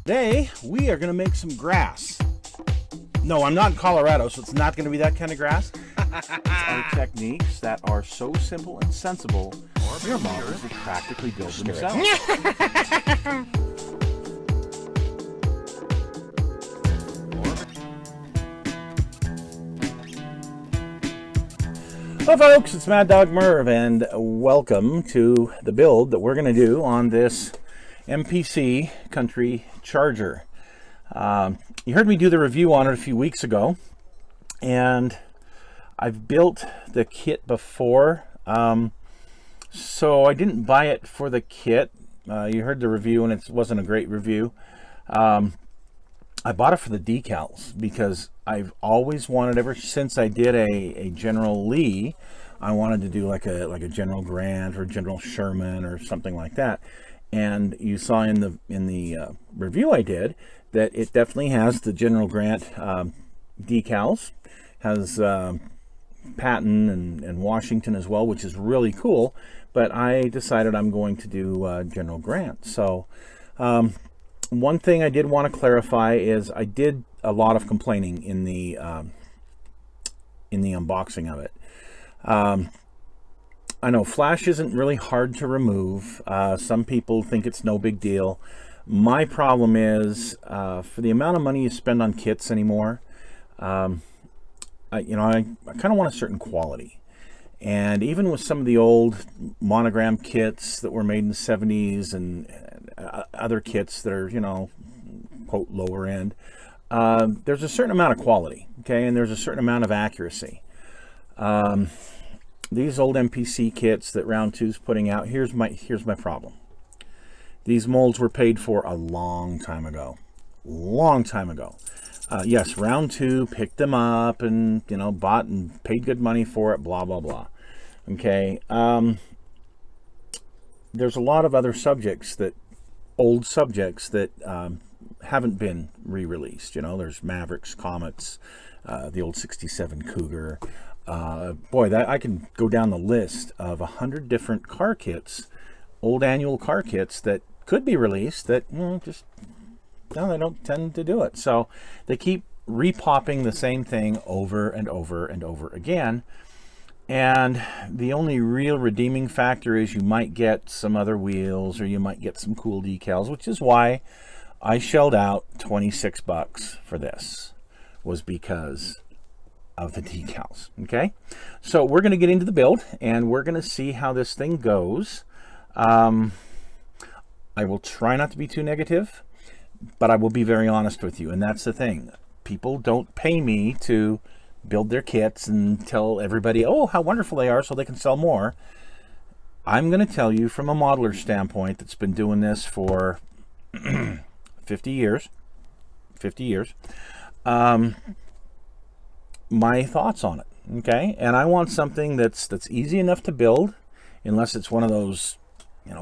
Today, we are going to make some grass. No, I'm not in Colorado, so it's not going to be that kind of grass. It's our techniques that are so simple and sensible, your models will practically build themselves. Hello folks, it's Mad Dog Merv, and welcome to the build that we're going to do on this MPC Country Charger. You heard me do the review on it a few weeks ago, and I've built the kit before, so I didn't buy it for the kit. You heard the review, and it wasn't a great review. I bought it for the decals because I've always wanted, ever since I did a General Lee, I wanted to do like a General Grant or General Sherman or something like that. And you saw in the review I did that it definitely has the General Grant decals, has Patton and Washington as well, which is really cool. But I decided I'm going to do General Grant. So one thing I did want to clarify is I did a lot of complaining in the unboxing of it. I know flash isn't really hard to remove. Some people think it's no big deal. My problem is for the amount of money you spend on kits anymore, I kind of want a certain quality. And even with some of the old monogram kits that were made in the 70s and other kits that are, quote, lower end, there's a certain amount of quality, okay, and there's a certain amount of accuracy. These old MPC kits that Round 2's putting out, here's my problem. These molds were paid for a long time ago. Yes, Round 2 picked them up and, bought and paid good money for it, blah, blah, blah. Okay. There's a lot of other old subjects that haven't been re-released. There's Mavericks, Comets, the old 67 Cougar. Boy, I can go down the list of 100 different car kits, old annual car kits that could be released that they don't tend to do it. So they keep repopping the same thing over and over and over again. And the only real redeeming factor is you might get some other wheels or you might get some cool decals, which is why I shelled out 26 bucks for this, was because of the decals. Okay, so we're going to get into the build and we're going to see how this thing goes. I will try not to be too negative, but I will be very honest with you, and that's the thing. People don't pay me to build their kits and tell everybody, oh, how wonderful they are so they can sell more. I'm going to tell you from a modeler standpoint that's been doing this for 50 years, my thoughts on it, okay? And I want something that's easy enough to build, unless it's one of those,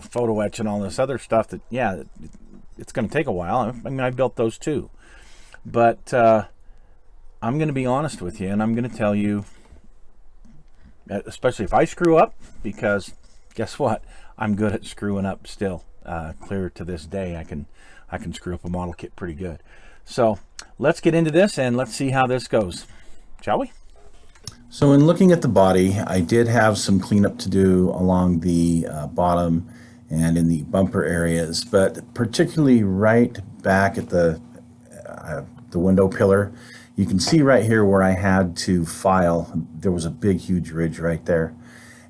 photo etch and all this other stuff that, yeah, it's going to take a while. I mean, I built those too. But I'm going to be honest with you, and I'm going to tell you, especially if I screw up, because guess what? I'm good at screwing up still. Clear to this day, I can screw up a model kit pretty good. So let's get into this and let's see how this goes. Shall we? So in looking at the body, I did have some cleanup to do along the bottom and in the bumper areas, but particularly right back at the window pillar, you can see right here where I had to file, there was a big huge ridge right there.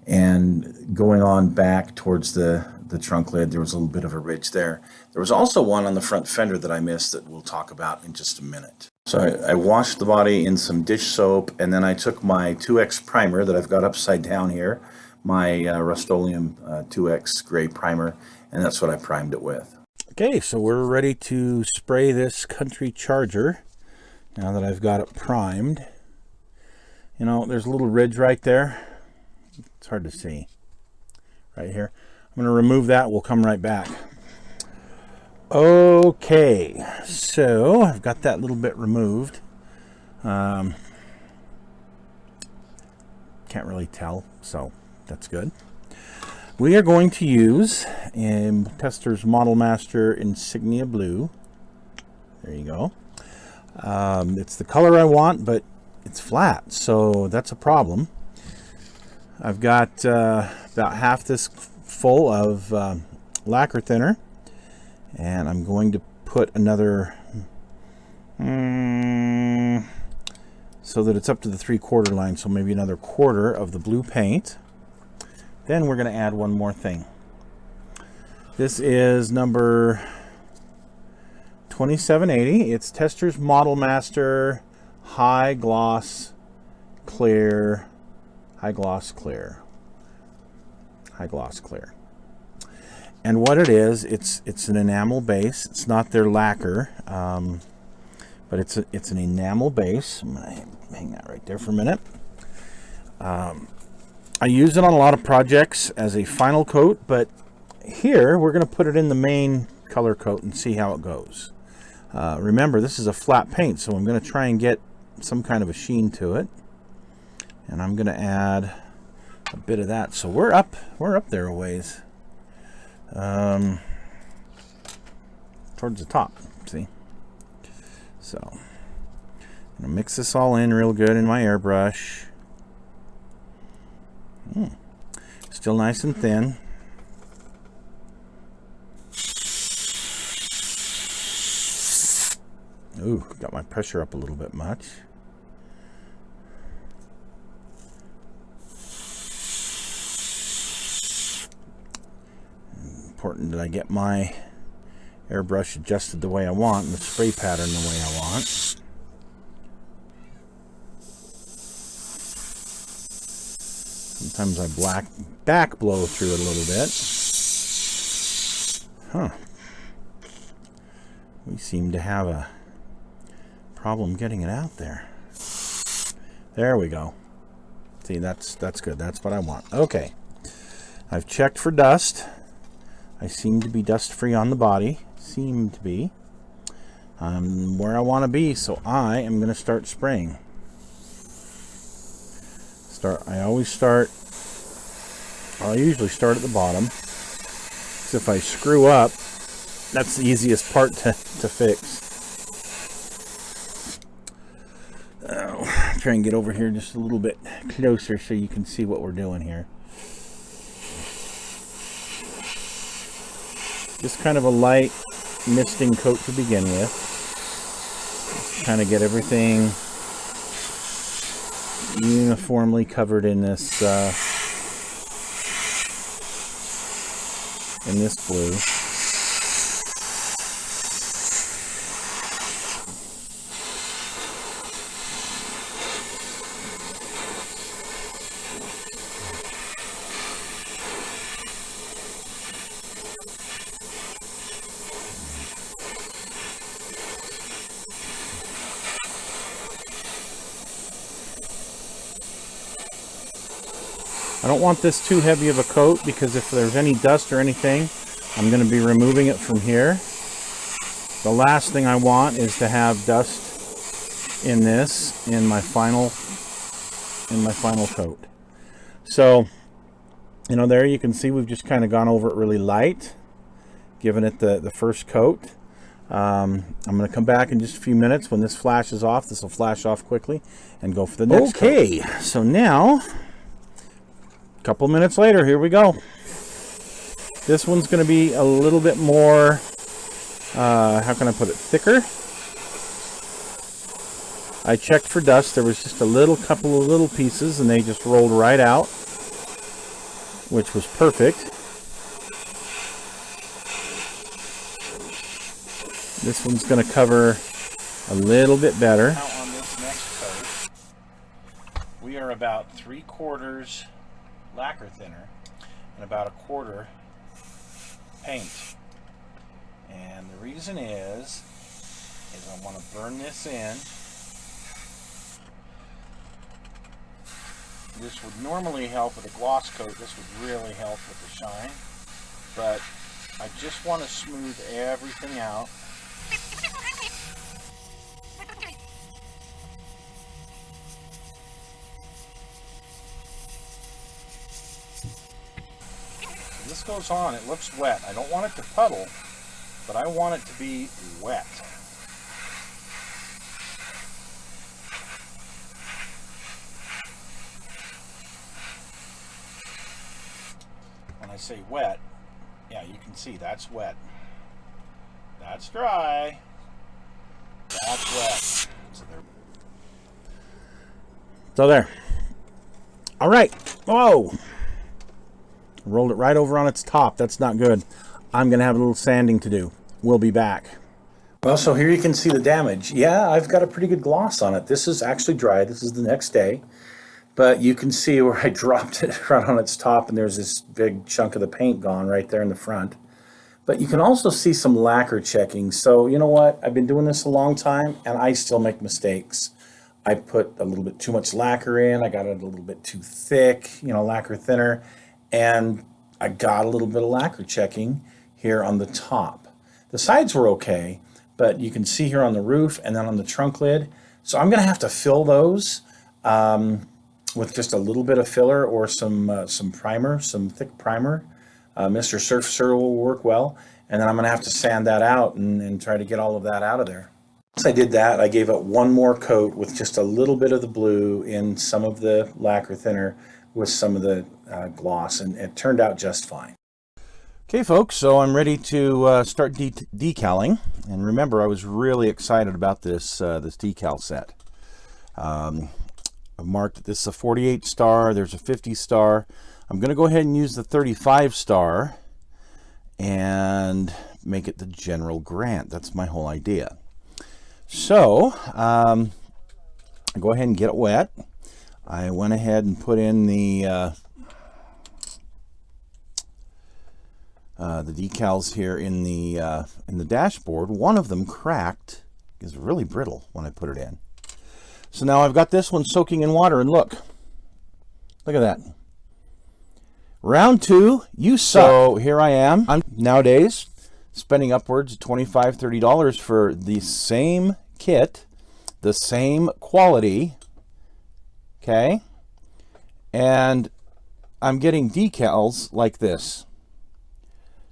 And going on back towards the trunk lid, there was a little bit of a ridge there. There was also one on the front fender that I missed that we'll talk about in just a minute. So I washed the body in some dish soap, and then I took my 2X primer that I've got upside down here, my Rust-Oleum 2X gray primer, and that's what I primed it with. Okay, so we're ready to spray this Country Charger now that I've got it primed. There's a little ridge right there. It's hard to see right here. I'm going to remove that. We'll come right back. Okay, so I've got that little bit removed. Can't really tell, so that's good. We are going to use Tester's Model Master Insignia Blue There you go. It's the color I want, but it's flat, so that's a problem. I've got about half this full of lacquer thinner, and I'm going to put another so that it's up to the 3/4 line, so maybe another quarter of the blue paint. Then we're going to add one more thing. This is number 2780. It's Tester's Model Master High Gloss Clear. High Gloss Clear. And what it is, it's an enamel base. It's not their lacquer, but it's an enamel base. I'm gonna hang that right there for a minute. I use it on a lot of projects as a final coat, but here we're going to put it in the main color coat and see how it goes. Remember, this is a flat paint, so I'm going to try and get some kind of a sheen to it, and I'm going to add a bit of that. So we're up there a ways, towards the top. See, so I'm going to mix this all in real good in my airbrush. Still nice and thin. Ooh, got my pressure up a little bit much. Important that I get my airbrush adjusted the way I want and the spray pattern the way I want. Sometimes I back blow through it a little bit. Huh. We seem to have a problem getting it out there. There we go. See, that's good. That's what I want. Okay. I've checked for dust. I seem to be dust free on the body. Seem to be. I'm where I want to be, so I am going to start spraying. I usually start at the bottom, because if I screw up, that's the easiest part to fix. Try and get over here just a little bit closer so you can see what we're doing here. Just kind of a light misting coat to begin with. Just kind of get everything uniformly covered in this blue. I don't want this too heavy of a coat, because if there's any dust or anything, I'm going to be removing it from here. The last thing I want is to have dust in this in my final coat. So, there you can see we've just kind of gone over it really light, giving it the first coat. I'm going to come back in just a few minutes. When this flashes off, this will flash off quickly, and go for the next coat. Okay, so now, a couple minutes later, here we go. This one's going to be a little bit more, how can I put it, thicker. I checked for dust. There was just a couple of little pieces, and they just rolled right out, which was perfect. This one's going to cover a little bit better. Now on this next coat, we are about 3/4 lacquer thinner and about 1/4 paint. And the reason is I want to burn this in. This would normally help with a gloss coat. This would really help with the shine. But I just want to smooth everything out. This goes on, it looks wet. I don't want it to puddle, but I want it to be wet. I say wet, yeah, you can see that's wet. That's dry. That's wet. So there. All right. Whoa. Rolled it right over on its top. That's not good. I'm going to have a little sanding to do. We'll be back. Well, so here you can see the damage. Yeah, I've got a pretty good gloss on it. This is actually dry. This is the next day. But you can see where I dropped it right on its top, and there's this big chunk of the paint gone right there in the front. But you can also see some lacquer checking. So you know what? I've been doing this a long time, and I still make mistakes. I put a little bit too much lacquer in. I got it a little bit too thick, you know, lacquer thinner. And I got a little bit of lacquer checking here on the top. The sides were okay, but you can see here on the roof and then on the trunk lid. So I'm going to have to fill those with just a little bit of filler or some primer, some thick primer. Mr. Surfacer will work well. And then I'm going to have to sand that out and try to get all of that out of there. Once I did that, I gave it one more coat with just a little bit of the blue in some of the lacquer thinner with some of the gloss, and it turned out just fine. Okay, folks, so I'm ready to start decaling. And remember, I was really excited about this decal set. I've marked that this is a 48 star. There's a 50 star. I'm going to go ahead and use the 35 star and make it the General Grant. That's my whole idea. So I go ahead and get it wet. I went ahead and put in the decals here in the dashboard. One of them cracked. It's really brittle when I put it in. So now I've got this one soaking in water, and look at that. Round 2, you suck. So here I am. I'm nowadays spending upwards of $25, $30 for the same kit, the same quality. Okay, and I'm getting decals like this.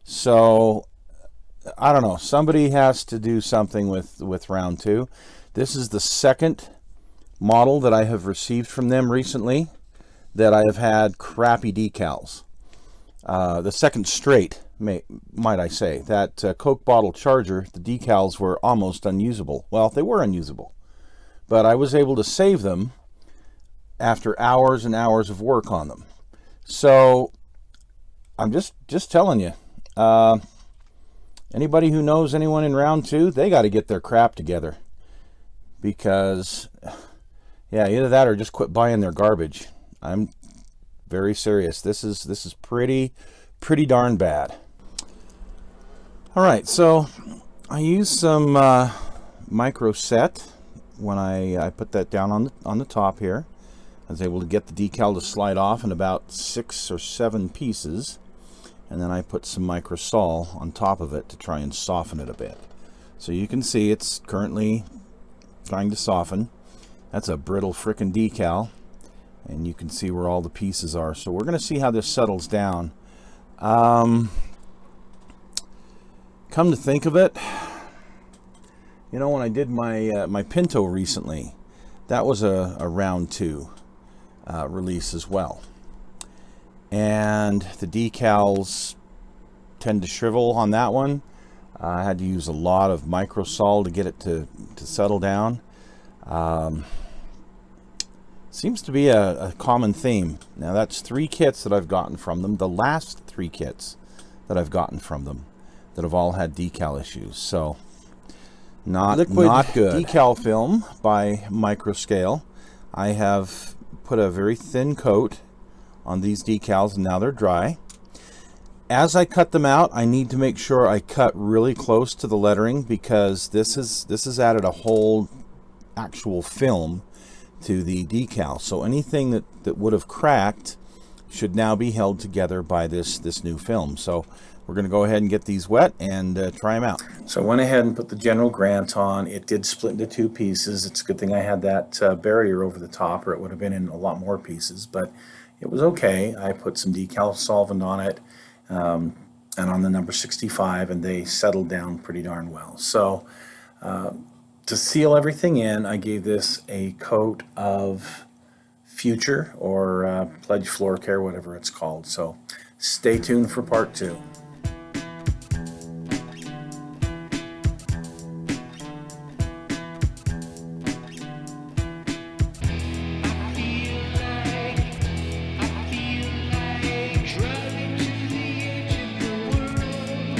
So I don't know, somebody has to do something with Round 2. This is the second model that I have received from them recently that I have had crappy decals. The second straight, might I say. That Coke bottle charger, the decals were almost unusable. Well, they were unusable, but I was able to save them after hours and hours of work on them. So I'm just telling you, anybody who knows anyone in Round 2, they got to get their crap together, because yeah, either that or just quit buying their garbage. I'm very serious. This is pretty darn bad. All right, so I used some micro set when I put that down on the top here. I was able to get the decal to slide off in about 6 or 7 pieces, and then I put some microsol on top of it to try and soften it a bit. So you can see it's currently trying to soften. That's a brittle frickin' decal, and you can see where all the pieces are. So we're going to see how this settles down. Come to think of it, you know, when I did my Pinto recently, that was a Round 2 release as well, and the decals tend to shrivel on that one. I had to use a lot of microsol to get it to settle down. Seems to be a common theme. Now that's 3 kits that I've gotten from them, the last 3 kits that I've gotten from them that have all had decal issues. So not good. Decal film by Microscale. I have put a very thin coat on these decals, and now they're dry. As I cut them out, I need to make sure I cut really close to the lettering, because this has added a whole actual film to the decal. So anything that would have cracked should now be held together by this new film. So we're going to go ahead and get these wet and try them out. So I went ahead and put the General Grant on. It did split into 2 pieces. It's a good thing I had that barrier over the top, or it would have been in a lot more pieces, but it was okay. I put some decal solvent on it and on the number 65, and they settled down pretty darn well. So to seal everything in, I gave this a coat of Future or Pledge Floor Care, whatever it's called. So Stay tuned for part 2.